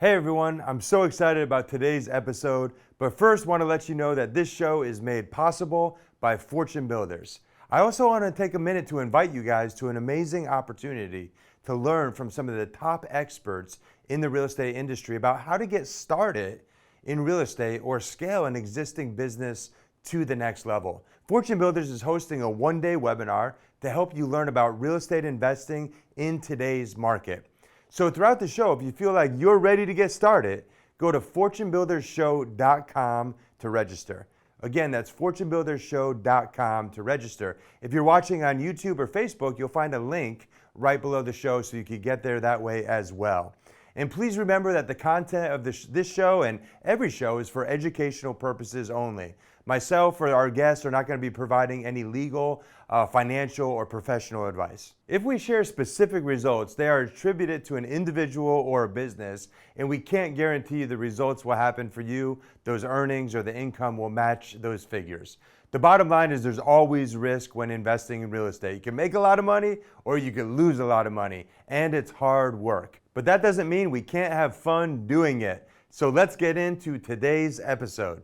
Hey everyone, I'm so excited about today's episode, but first want to let you know that this show is made possible by Fortune Builders. I also want to take a minute to invite you guys to an amazing opportunity to learn from some of the top experts in the real estate industry about how to get started in real estate or scale an existing business to the next level. Fortune Builders is hosting a one-day webinar to help you learn about real estate investing in today's market. So throughout the show, if you feel like you're ready to get started, go to FortuneBuildersShow.com to register. Again, that's FortuneBuildersShow.com to register. If you're watching on YouTube or Facebook, you'll find a link right below the show so you can get there that way as well. And please remember that the content of this show and every show is for educational purposes only. Myself or our guests are not going to be providing any legal, financial, or professional advice. If we share specific results, they are attributed to an individual or a business, and we can't guarantee the results will happen for you, those earnings or the income will match those figures. The bottom line is there's always risk when investing in real estate. You can make a lot of money or you can lose a lot of money, and it's hard work. But that doesn't mean we can't have fun doing it. So let's get into today's episode.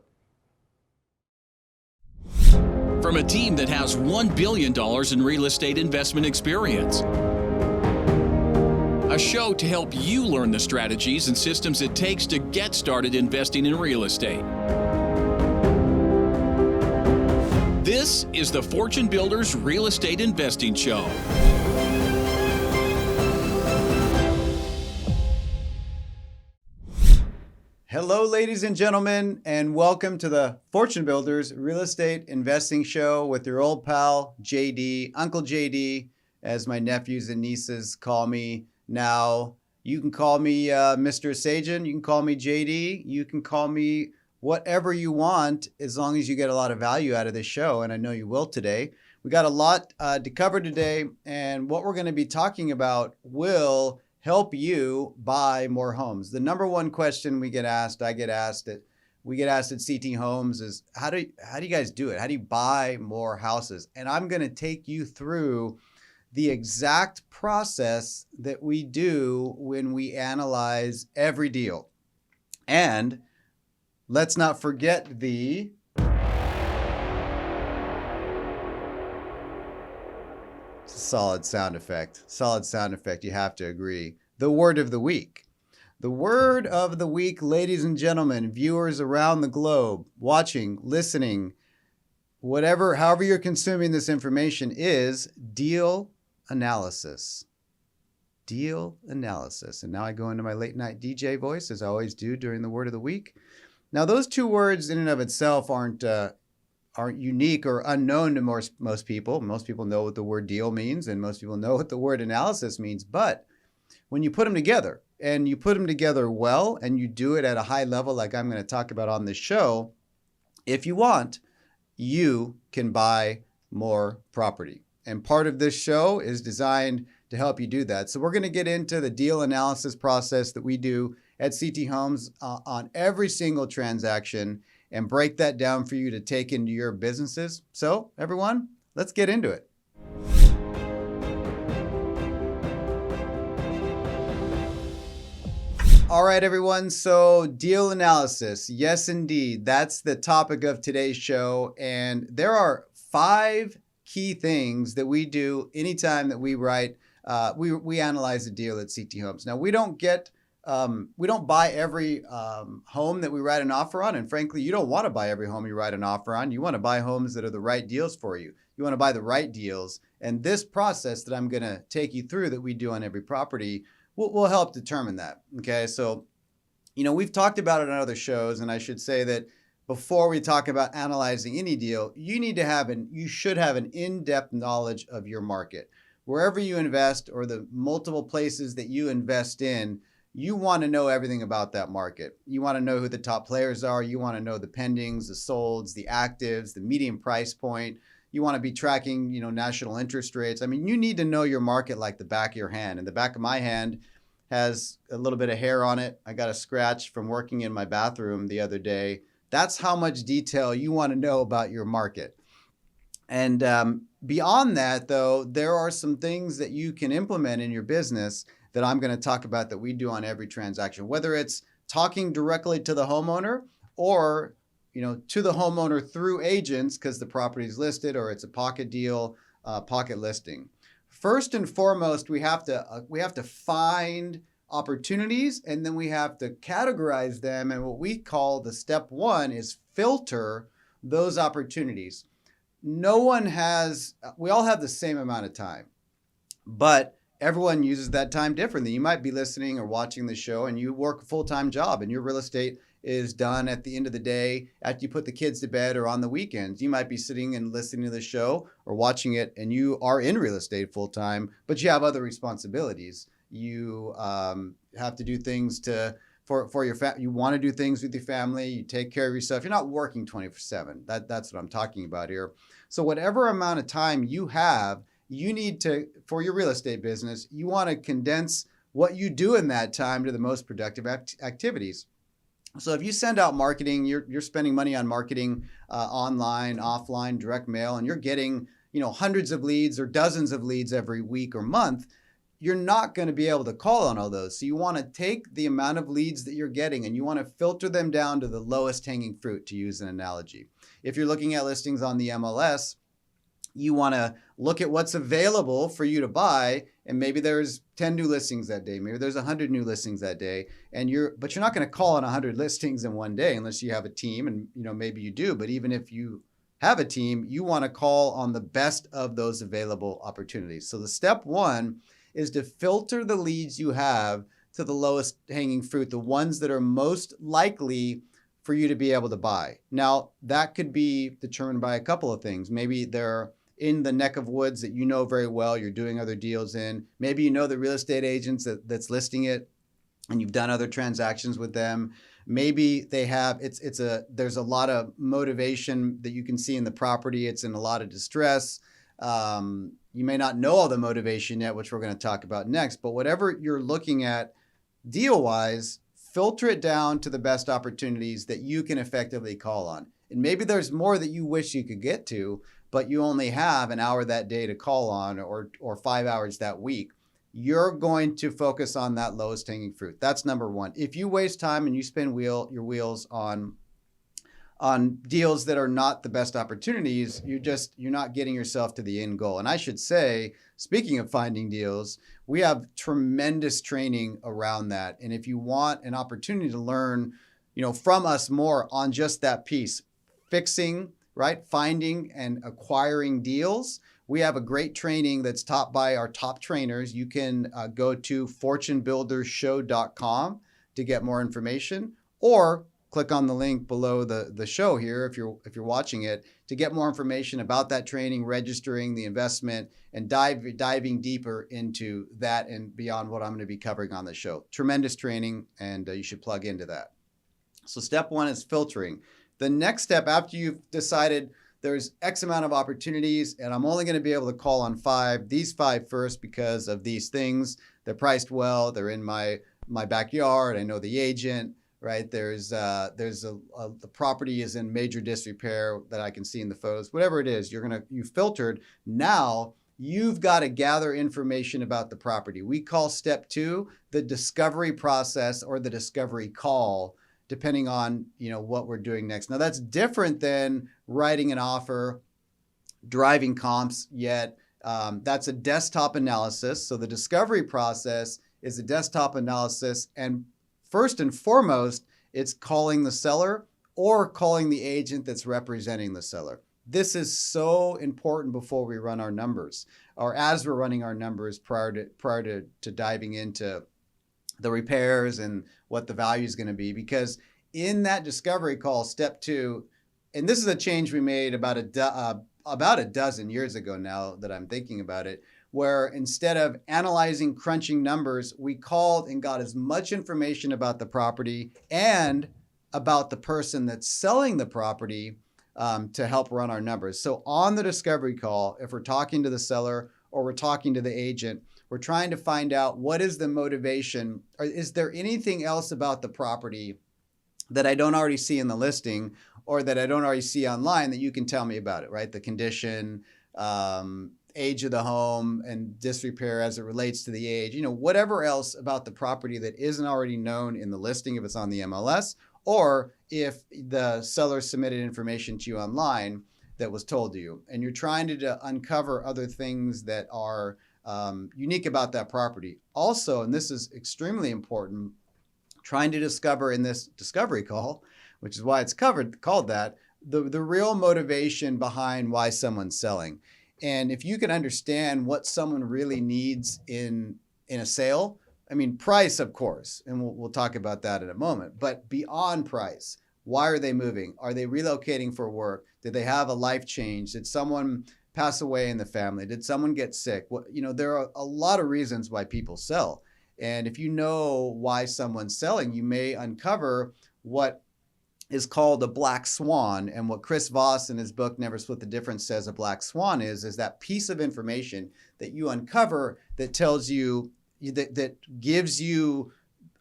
From a team that has $1 billion in real estate investment experience. A show to help you learn the strategies and systems it takes to get started investing in real estate. This is the Fortune Builders Real Estate Investing Show. Hello, ladies and gentlemen, and welcome to the Fortune Builders Real Estate Investing Show with your old pal, JD, Uncle JD, as my nephews and nieces call me now. You can call me Mr. Sajan, you can call me JD, you can call me whatever you want, as long as you get a lot of value out of this show, and I know you will today. We got a lot to cover today, and what we're going to be talking about will help you buy more homes. The number one question we get asked, we get asked at CT Homes is, how do you guys do it? How do you buy more houses? And I'm going to take you through the exact process that we do when we analyze every deal. And let's not forget the solid sound effect. You have to agree. The word of the week. The word of the week, ladies and gentlemen, viewers around the globe, watching, listening, however you're consuming this information, is deal analysis. Deal analysis. And now I go into my late night DJ voice, as I always do during the word of the week. Now, those two words in and of itself aren't unique or unknown to most people. Most people know what the word deal means, and most people know what the word analysis means. But when you put them together, and you put them together well, and you do it at a high level like I'm going to talk about on this show, if you want, you can buy more property. And part of this show is designed to help you do that. So we're going to get into the deal analysis process that we do at CT Homes on every single transaction, and break that down for you to take into your businesses. So, everyone, let's get into it. All right, everyone. So, deal analysis. Yes, indeed. That's the topic of today's show. And there are 5 key things that we do anytime that we write, we analyze a deal at CT Homes. Now, we don't buy every home that we write an offer on. And frankly, you don't want to buy every home you write an offer on. You want to buy homes that are the right deals for you. You want to buy the right deals. And this process that I'm going to take you through that we do on every property will help determine that. Okay. So, we've talked about it on other shows. And I should say that before we talk about analyzing any deal, you should have an in-depth knowledge of your market. Wherever you invest or the multiple places that you invest in, you want to know everything about that market. You want to know who the top players are. You want to know the pendings, the solds, the actives, the median price point. You want to be tracking, national interest rates. I mean, you need to know your market like the back of your hand. And the back of my hand has a little bit of hair on it. I got a scratch from working in my bathroom the other day. That's how much detail you want to know about your market. And beyond that, though, there are some things that you can implement in your business that I'm going to talk about that we do on every transaction, whether it's talking directly to the homeowner or to the homeowner through agents because the property is listed or it's a pocket deal, pocket listing. First and foremost, we have to find opportunities, and then we have to categorize them. And what we call the step one is filter those opportunities. We all have the same amount of time, but everyone uses that time differently. You might be listening or watching the show and you work a full-time job and your real estate is done at the end of the day after you put the kids to bed or on the weekends. You might be sitting and listening to the show or watching it and you are in real estate full-time, but you have other responsibilities. You have to do things for your family. You want to do things with your family. You take care of yourself. You're not working 24/7. That's what I'm talking about here. So whatever amount of time you have, you need to, for your real estate business, you want to condense what you do in that time to the most productive activities. So if you send out marketing, you're spending money on marketing online, offline, direct mail, and you're getting hundreds of leads or dozens of leads every week or month, you're not going to be able to call on all those. So you want to take the amount of leads that you're getting and you want to filter them down to the lowest hanging fruit, to use an analogy. If you're looking at listings on the MLS, you want to look at what's available for you to buy, and maybe there's 10 new listings that day, maybe there's 100 new listings that day, but you're not going to call on 100 listings in one day unless you have a team, and maybe you do. But even if you have a team, you want to call on the best of those available opportunities. So the step one is to filter the leads you have to the lowest hanging fruit, the ones that are most likely for you to be able to buy. Now, that could be determined by a couple of things. Maybe they're in the neck of woods that you know very well, you're doing other deals in. Maybe you know the real estate agents that's listing it and you've done other transactions with them. Maybe they have, there's a lot of motivation that you can see in the property. It's in a lot of distress. You may not know all the motivation yet, which we're going to talk about next, but whatever you're looking at deal-wise, filter it down to the best opportunities that you can effectively call on. And maybe there's more that you wish you could get to, but you only have an hour that day to call on or 5 hours that week. You're going to focus on that lowest hanging fruit. That's number one. If you waste time and you spin your wheels on deals that are not the best opportunities, you're not getting yourself to the end goal. And I should say, speaking of finding deals, we have tremendous training around that. And if you want an opportunity to learn, from us more on just that piece, finding and acquiring deals, we have a great training that's taught by our top trainers. You can go to FortuneBuildersShow.com to get more information, or click on the link below the show here if you're watching it to get more information about that training, registering the investment, and diving deeper into that and beyond what I'm going to be covering on the show. Tremendous training, and you should plug into that. So step one is filtering. The next step, after you've decided there's X amount of opportunities and I'm only going to be able to call on these five first because of these things. They're priced well. They're in my backyard. I know the agent. Right? The property is in major disrepair that I can see in the photos. Whatever it is, you've filtered. Now you've got to gather information about the property. We call step two the discovery process or the discovery call, depending on what we're doing next. Now that's different than writing an offer, driving comps yet. That's a desktop analysis. So the discovery process is a desktop analysis, and first and foremost, it's calling the seller or calling the agent that's representing the seller. This is so important before we run our numbers, or as we're running our numbers prior to diving into the repairs and what the value is going to be. Because in that discovery call, step two, and this is a change we made about a dozen years ago now that I'm thinking about it, where instead of analyzing, crunching numbers, we called and got as much information about the property and about the person that's selling the property to help run our numbers. So on the discovery call, if we're talking to the seller or we're talking to the agent, we're trying to find out what is the motivation, or is there anything else about the property that I don't already see in the listing or that I don't already see online that you can tell me about it, right? The condition, age of the home and disrepair as it relates to the age, whatever else about the property that isn't already known in the listing if it's on the MLS, or if the seller submitted information to you online that was told to you, and you're trying to uncover other things that are unique about that property. Also, and this is extremely important, trying to discover in this discovery call, which is why it's called that, the real motivation behind why someone's selling. And if you can understand what someone really needs in a sale, I mean, price, of course, and we'll talk about that in a moment, but beyond price, why are they moving? Are they relocating for work? Did they have a life change? Did someone pass away in the family? Did someone get sick? Well, there are a lot of reasons why people sell. And if you know why someone's selling, you may uncover what is called a black swan. And what Chris Voss in his book, Never Split the Difference, says a black swan is that piece of information that you uncover that tells you, that gives you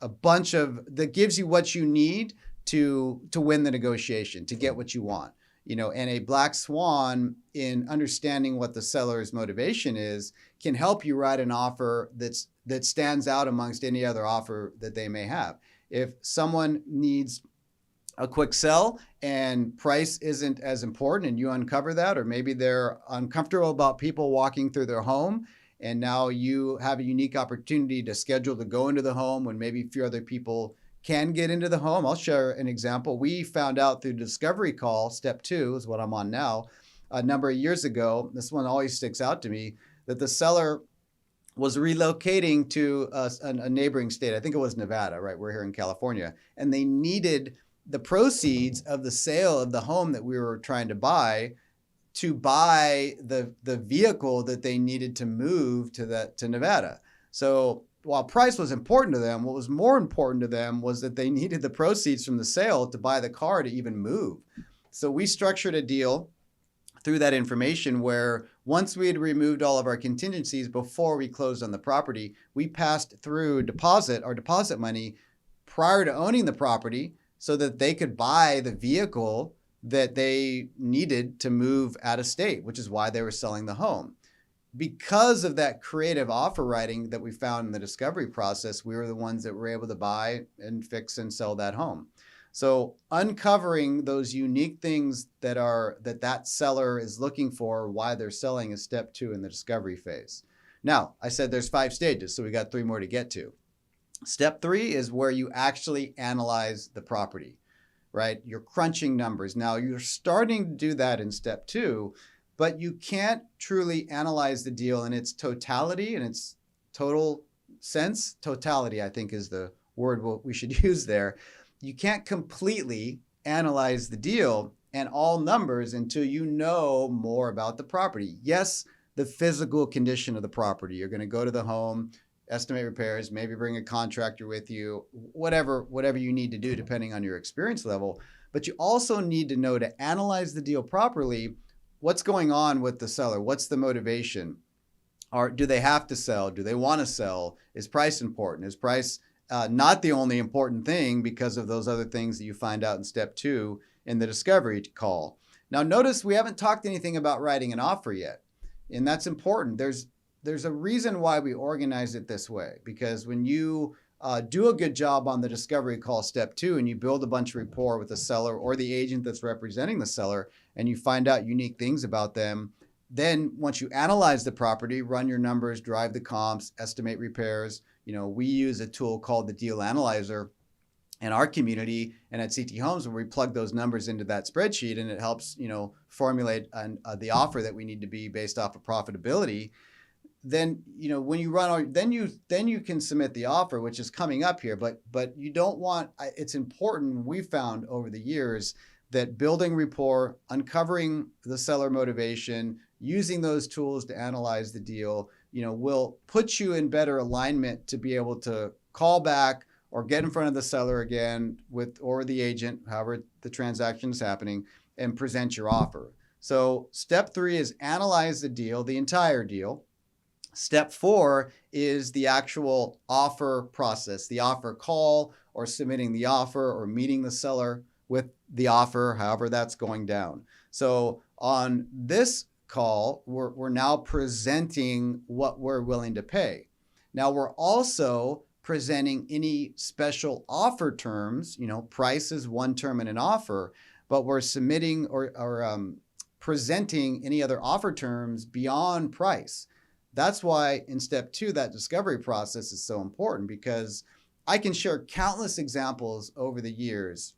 that gives you what you need to win the negotiation, to get what you want. And a black swan, in understanding what the seller's motivation is, can help you write an offer that stands out amongst any other offer that they may have. If someone needs a quick sell and price isn't as important, and you uncover that, or maybe they're uncomfortable about people walking through their home, and now you have a unique opportunity to schedule to go into the home when maybe a few other people can get into the home. I'll share an example. We found out through discovery call, step 2 is what I'm on now, a number of years ago, this one always sticks out to me, that the seller was relocating to a neighboring state. I think it was Nevada, right? We're here in California. And they needed the proceeds of the sale of the home that we were trying to buy the vehicle that they needed to move to Nevada. So while price was important to them, what was more important to them was that they needed the proceeds from the sale to buy the car to even move. So we structured a deal through that information where once we had removed all of our contingencies before we closed on the property, we passed through our deposit money prior to owning the property so that they could buy the vehicle that they needed to move out of state, which is why they were selling the home. Because of that creative offer writing that we found in the discovery process, we were the ones that were able to buy and fix and sell that home. So uncovering those unique things that seller is looking for, why they're selling, is step 2 in the discovery phase. Now, I said there's 5 stages, so we got 3 more to get to. Step 3 is where you actually analyze the property, right? You're crunching numbers. Now, you're starting to do that in step 2, but you can't truly analyze the deal in its totality, in its total sense. Totality, I think, is the word we should use there. You can't completely analyze the deal and all numbers until you know more about the property. Yes, the physical condition of the property. You're going to go to the home, estimate repairs, maybe bring a contractor with you, whatever you need to do depending on your experience level. But you also need to know, to analyze the deal properly, what's going on with the seller? What's the motivation? Do they have to sell? Do they want to sell? Is price important? Is price not the only important thing because of those other things that you find out in step 2 in the discovery call? Now, notice we haven't talked anything about writing an offer yet. And that's important. There's a reason why we organize it this way, because when you do a good job on the discovery call step 2 and you build a bunch of rapport with the seller or the agent that's representing the seller, and you find out unique things about them, then once you analyze the property, run your numbers, drive the comps, estimate repairs, we use a tool called the Deal Analyzer in our community and at CT Homes, where we plug those numbers into that spreadsheet, and it helps, formulate the offer that we need to be based off of profitability. Then, when you run, then you can submit the offer, which is coming up here. But you don't want. It's important. We found over the years that building rapport, uncovering the seller motivation, using those tools to analyze the deal, will put you in better alignment to be able to call back or get in front of the seller again or the agent, however the transaction is happening, and present your offer. So step 3 is analyze the deal, the entire deal. Step 4 is the actual offer process, the offer call, or submitting the offer, or meeting the seller with the offer, however that's going down. So on this call, we're now presenting what we're willing to pay. Now we're also presenting any special offer terms. Price is one term in an offer, but we're submitting or presenting any other offer terms beyond price. That's why in step 2, that discovery process is so important, because I can share countless examples over the years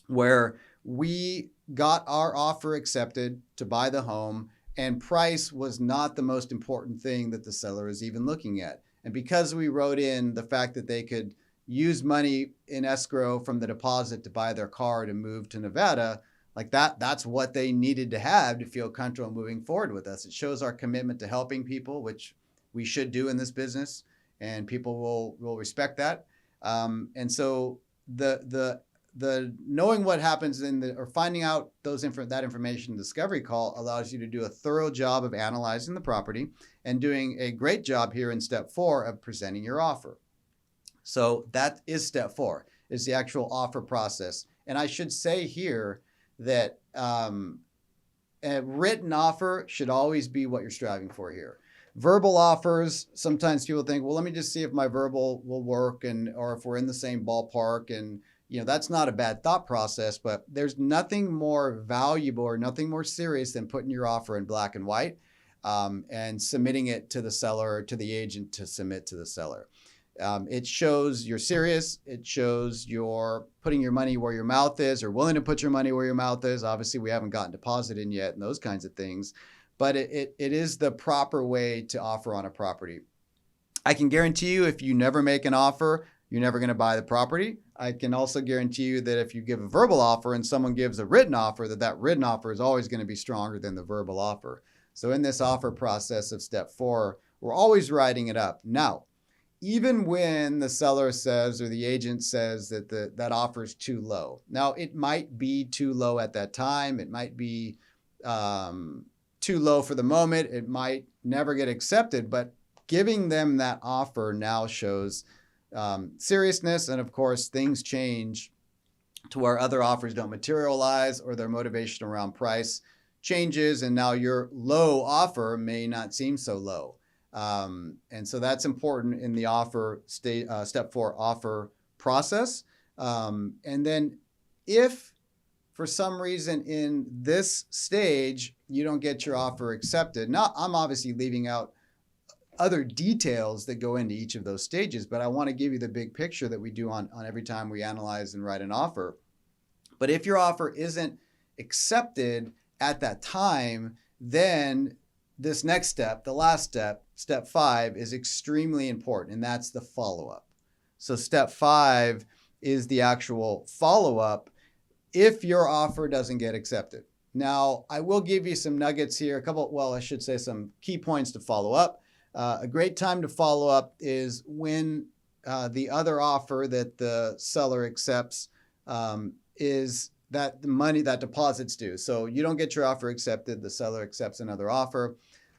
where we got our offer accepted to buy the home, and price was not the most important thing that the seller is even looking at. And because we wrote in the fact that they could use money in escrow from the deposit to buy their car to move to Nevada, like that's what they needed to have to feel comfortable moving forward with us. It shows our commitment to helping people, which we should do in this business, and people will respect that. And so the knowing what happens or finding out that information in the discovery call allows you to do a thorough job of analyzing the property and doing a great job here in step 4 of presenting your offer. So that is step 4, is the actual offer process. And I should say here that a written offer should always be what you're striving for here. Verbal offers, sometimes people think, well, let me just see if my verbal will work, or if we're in the same ballpark, and that's not a bad thought process, but there's nothing more valuable or nothing more serious than putting your offer in black and white and submitting it to the seller or to the agent to submit to the seller. It shows you're serious. It shows you're putting your money where your mouth is, or willing to put your money where your mouth is. Obviously, we haven't gotten deposit in yet and those kinds of things, but it is the proper way to offer on a property. I can guarantee you, if you never make an offer, you're never going to buy the property. I can also guarantee you that if you give a verbal offer and someone gives a written offer, that written offer is always going to be stronger than the verbal offer. So in this offer process of step 4, we're always writing it up. Now, even when the seller says or the agent says that that offer is too low. Now, it might be too low at that time. It might be too low for the moment. It might never get accepted, but giving them that offer now shows seriousness. And of course, things change to where other offers don't materialize, or their motivation around price changes, and now your low offer may not seem so low. And so that's important in the step 4 offer process. And then if for some reason in this stage you don't get your offer accepted, now I'm obviously leaving out other details that go into each of those stages, but I want to give you the big picture that we do on every time we analyze and write an offer. But if your offer isn't accepted at that time, then this next step, the last step, step 5, is extremely important, and that's the follow-up. So step 5 is the actual follow-up if your offer doesn't get accepted. Now, I will give you some nuggets here, some key points to follow up. A great time to follow up is when the other offer that the seller accepts is that the money, that deposit's due. So you don't get your offer accepted, the seller accepts another offer.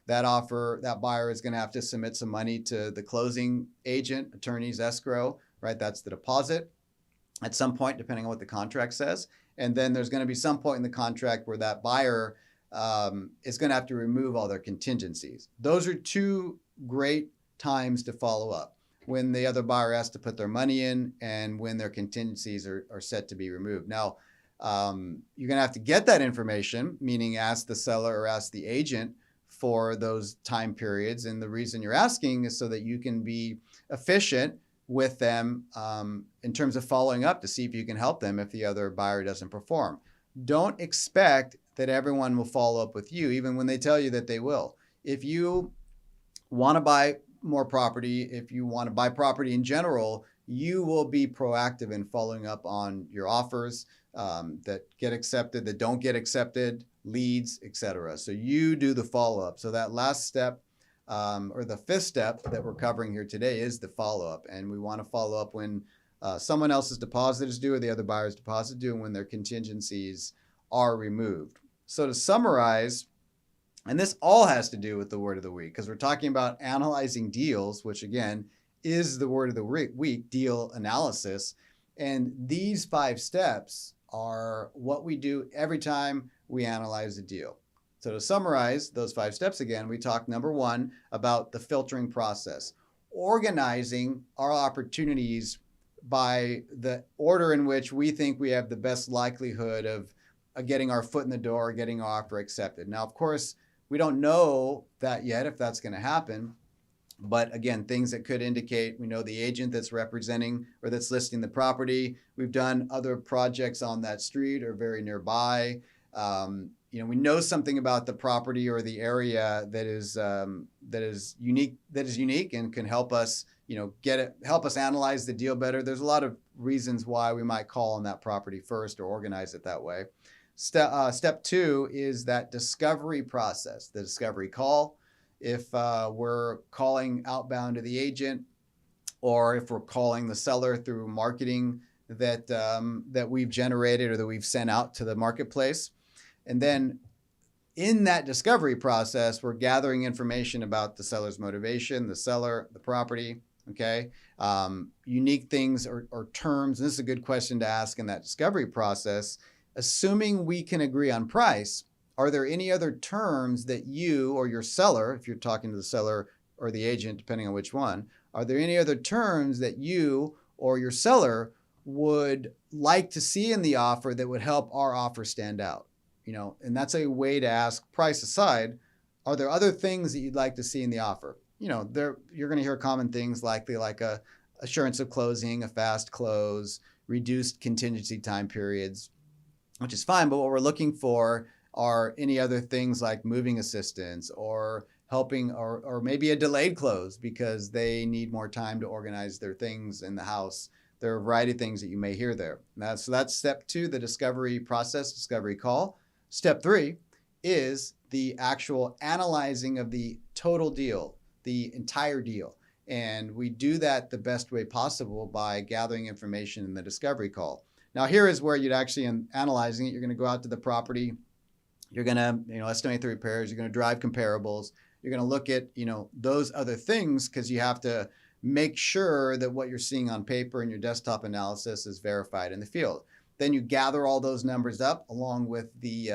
That buyer is going to have to submit some money to the closing agent, attorney's escrow, right? That's the deposit at some point, depending on what the contract says. And then there's going to be some point in the contract where that buyer is going to have to remove all their contingencies. Those are 2 great times to follow up: when the other buyer has to put their money in, and when their contingencies are set to be removed. Now, you're going to have to get that information, meaning ask the seller or ask the agent for those time periods. And the reason you're asking is so that you can be efficient with them in terms of following up to see if you can help them if the other buyer doesn't perform. Don't expect that everyone will follow up with you, even when they tell you that they will. If you want to buy more property, if you want to buy property in general, you will be proactive in following up on your offers that get accepted, that don't get accepted, leads, etc. So you do the follow-up. So that last step, or the 5th step that we're covering here today, is the follow-up. And we want to follow up when someone else's deposit is due, or the other buyer's deposit due, and when their contingencies are removed. So to summarize, and this all has to do with the word of the week, because we're talking about analyzing deals, which again is the word of the week, deal analysis. And these 5 steps are what we do every time we analyze a deal. So to summarize those 5 steps again, we talked number 1 about the filtering process, organizing our opportunities by the order in which we think we have the best likelihood of getting our foot in the door, getting our offer accepted. Now, of course, we don't know that yet if that's going to happen. But again, things that could indicate, we know the agent that's representing or that's listing the property. We've done other projects on that street or very nearby. We know something about the property or the area that is unique and can help us, help us analyze the deal better. There's a lot of reasons why we might call on that property first or organize it that way. Step 2 is that discovery process, the discovery call. If we're calling outbound to the agent, or if we're calling the seller through marketing that we've generated or that we've sent out to the marketplace. And then in that discovery process, we're gathering information about the seller's motivation, the seller, the property, okay? Unique things or terms. And this is a good question to ask in that discovery process. Assuming we can agree on price, are there any other terms that you or your seller, if you're talking to the seller or the agent, depending on which one, are there any other terms that you or your seller would like to see in the offer that would help our offer stand out? And that's a way to ask, price aside, are there other things that you'd like to see in the offer? You're going to hear common things like a assurance of closing, a fast close, reduced contingency time periods, which is fine. But what we're looking for are any other things like moving assistance or helping or maybe a delayed close because they need more time to organize their things in the house. There are a variety of things that you may hear there. So that's step 2, the discovery process, discovery call. Step 3 is the actual analyzing of the total deal, the entire deal. And we do that the best way possible by gathering information in the discovery call. Now, here is where you'd actually, in analyzing it, you're going to go out to the property. You're going to, estimate the repairs. You're going to drive comparables. You're going to look at, those other things because you have to make sure that what you're seeing on paper in your desktop analysis is verified in the field. Then you gather all those numbers up along with the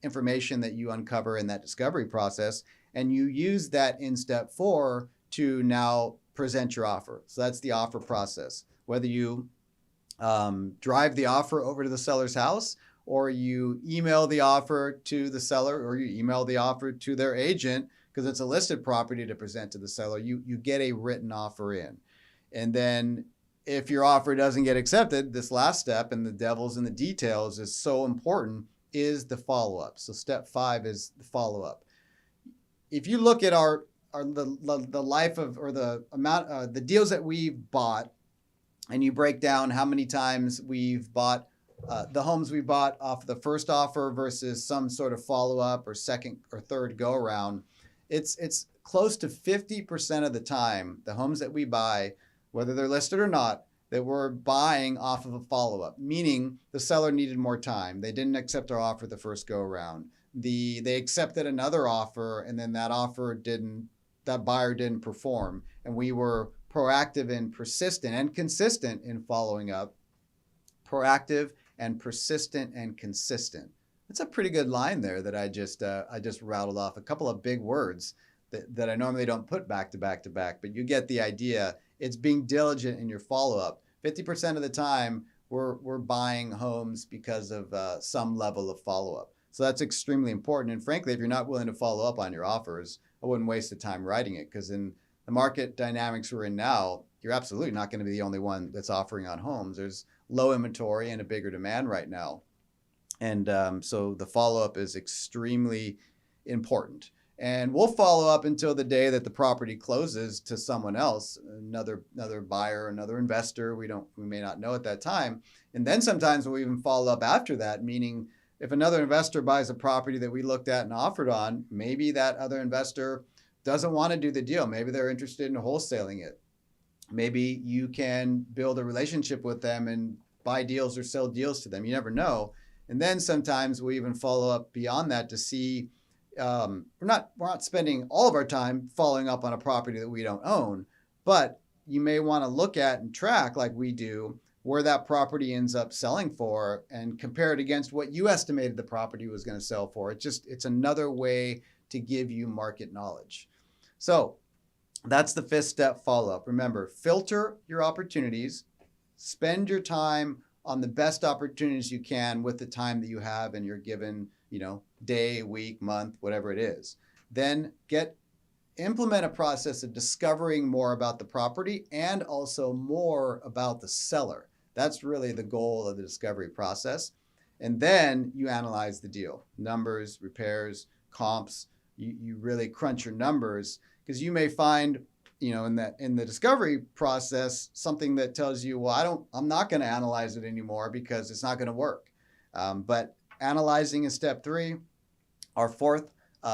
information that you uncover in that discovery process, and you use that in step 4 to now present your offer. So that's the offer process. Whether you drive the offer over to the seller's house, or you email the offer to the seller, or you email the offer to their agent because it's a listed property to present to the seller, you get a written offer in. And then if your offer doesn't get accepted, this last step, and the devil's in the details, is so important, is the follow-up. So step 5 is the follow-up. If you look at the life of, or the amount, the deals that we've bought, and you break down how many times we've bought the homes we bought off the first offer versus some sort of follow-up or second or third go-around, it's close to 50% of the time, the homes that we buy, whether they're listed or not, that we're buying off of a follow-up, meaning the seller needed more time. They didn't accept our offer the first go-around. They accepted another offer, and then that buyer didn't perform. And we were proactive and persistent and consistent in following up. Proactive and persistent and consistent. That's a pretty good line there that I just rattled off. A couple of big words that I normally don't put back to back to back, but you get the idea. It's being diligent in your follow-up. 50% of the time, we're buying homes because of some level of follow-up. So that's extremely important. And frankly, if you're not willing to follow up on your offers, I wouldn't waste the time writing it, because in the market dynamics we're in now, you're absolutely not going to be the only one that's offering on homes. There's low inventory and a bigger demand right now. And so the follow-up is extremely important. And we'll follow up until the day that the property closes to someone else, another buyer, another investor. We may not know at that time. And then sometimes we'll even follow up after that, meaning if another investor buys a property that we looked at and offered on, maybe that other investor doesn't want to do the deal. Maybe they're interested in wholesaling it. Maybe you can build a relationship with them and buy deals or sell deals to them. You never know. And then sometimes we even follow up beyond that to see, we're not spending all of our time following up on a property that we don't own, but you may want to look at and track, like we do, where that property ends up selling for and compare it against what you estimated the property was going to sell for. It's another way to give you market knowledge. So that's the fifth step, follow-up. Remember, filter your opportunities, spend your time on the best opportunities you can with the time that you have in your given, day, week, month, whatever it is. Then implement a process of discovering more about the property and also more about the seller. That's really the goal of the discovery process. And then you analyze the deal. Numbers, repairs, comps. You really crunch your numbers, because you may find, in the discovery process, something that tells you, well, I'm not going to analyze it anymore because it's not going to work. But analyzing is step 3. Our fourth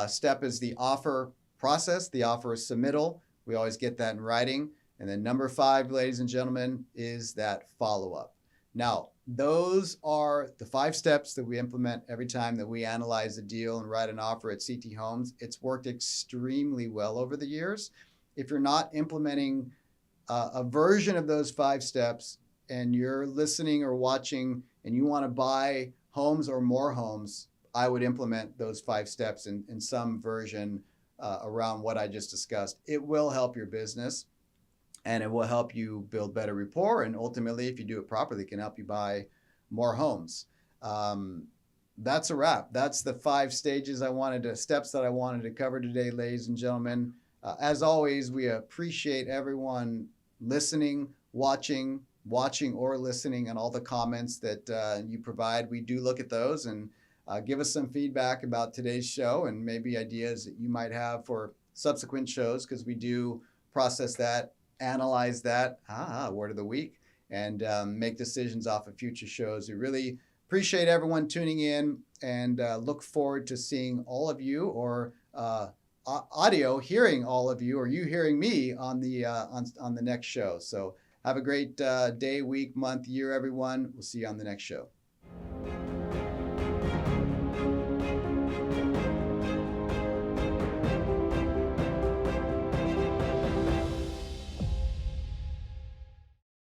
step is the offer process. The offer is submittal. We always get that in writing. And then number 5, ladies and gentlemen, is that follow-up. Now, those are the 5 steps that we implement every time that we analyze a deal and write an offer at CT Homes. It's worked extremely well over the years. If you're not implementing a version of those 5 steps, and you're listening or watching and you want to buy homes or more homes, I would implement those 5 steps in some version around what I just discussed. It will help your business, and it will help you build better rapport. And ultimately, if you do it properly, it can help you buy more homes. That's a wrap. That's the 5 steps that I wanted to cover today, ladies and gentlemen. As always, we appreciate everyone listening, watching or listening, and all the comments that you provide. We do look at those, and give us some feedback about today's show and maybe ideas that you might have for subsequent shows, because we do process that, analyze that, word of the week, and make decisions off of future shows. We really appreciate everyone tuning in, and look forward to seeing all of you, or hearing all of you, or you hearing me on the next show. So have a great day, week, month, year, everyone. We'll see you on the next show.